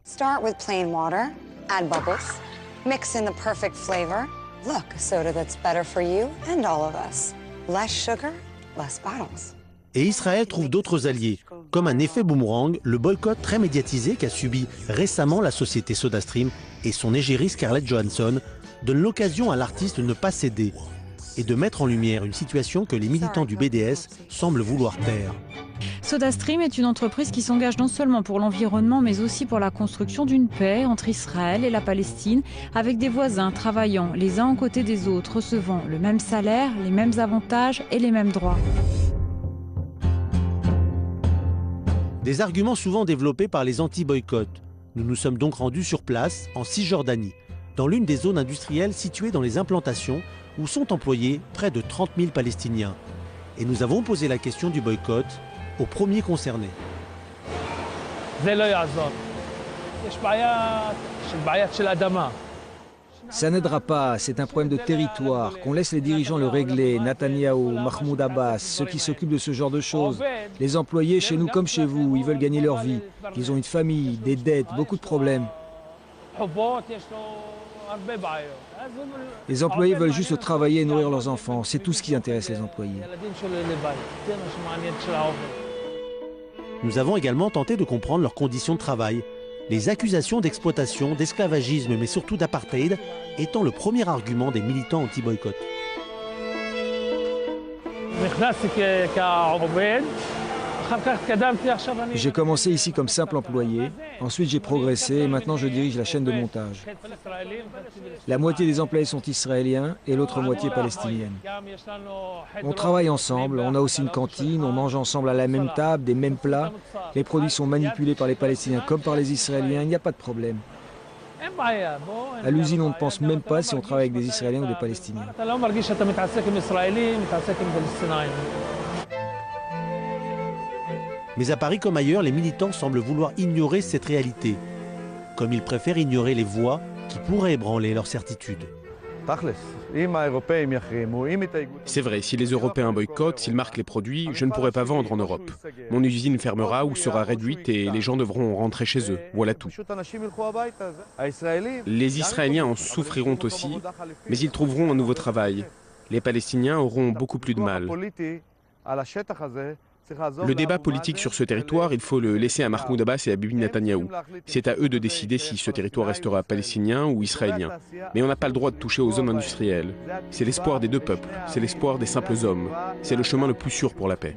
Start with plain water, add bubbles, mix in the perfect flavor. Look, a soda that's better for you and all of us. Less sugar, less bottles. Et Israël trouve d'autres alliés. Comme un effet boomerang, le boycott très médiatisé qu'a subi récemment la société SodaStream et son égérie Scarlett Johansson donne l'occasion à l'artiste de ne pas céder et de mettre en lumière une situation que les militants du BDS semblent vouloir taire. SodaStream est une entreprise qui s'engage non seulement pour l'environnement, mais aussi pour la construction d'une paix entre Israël et la Palestine, avec des voisins travaillant les uns aux côtés des autres, recevant le même salaire, les mêmes avantages et les mêmes droits. Des arguments souvent développés par les anti-boycotts. Nous nous sommes donc rendus sur place, en Cisjordanie, dans l'une des zones industrielles situées dans les implantations où sont employés près de 30 000 Palestiniens. Et nous avons posé la question du boycott aux premiers concernés. Ça n'aidera pas, c'est un problème de territoire, qu'on laisse les dirigeants le régler, Netanyahou, Mahmoud Abbas, ceux qui s'occupent de ce genre de choses. Les employés, chez nous comme chez vous, ils veulent gagner leur vie. Ils ont une famille, des dettes, beaucoup de problèmes. Les employés veulent juste travailler et nourrir leurs enfants, c'est tout ce qui intéresse les employés. Nous avons également tenté de comprendre leurs conditions de travail. Les accusations d'exploitation, d'esclavagisme, mais surtout d'apartheid, étant le premier argument des militants anti-boycott. J'ai commencé ici comme simple employé, ensuite j'ai progressé et maintenant je dirige la chaîne de montage. La moitié des employés sont israéliens et l'autre moitié palestinienne. On travaille ensemble, on a aussi une cantine, on mange ensemble à la même table, des mêmes plats. Les produits sont manipulés par les Palestiniens comme par les Israéliens, il n'y a pas de problème. À l'usine, on ne pense même pas si on travaille avec des Israéliens ou des Palestiniens. Mais à Paris comme ailleurs, les militants semblent vouloir ignorer cette réalité, comme ils préfèrent ignorer les voix qui pourraient ébranler leur certitude. C'est vrai, si les Européens boycottent, s'ils marquent les produits, je ne pourrai pas vendre en Europe. Mon usine fermera ou sera réduite et les gens devront rentrer chez eux. Voilà tout. Les Israéliens en souffriront aussi, mais ils trouveront un nouveau travail. Les Palestiniens auront beaucoup plus de mal. Le débat politique sur ce territoire, il faut le laisser à Mahmoud Abbas et à Bibi Netanyahou. C'est à eux de décider si ce territoire restera palestinien ou israélien. Mais on n'a pas le droit de toucher aux zones industrielles. C'est l'espoir des deux peuples, c'est l'espoir des simples hommes. C'est le chemin le plus sûr pour la paix.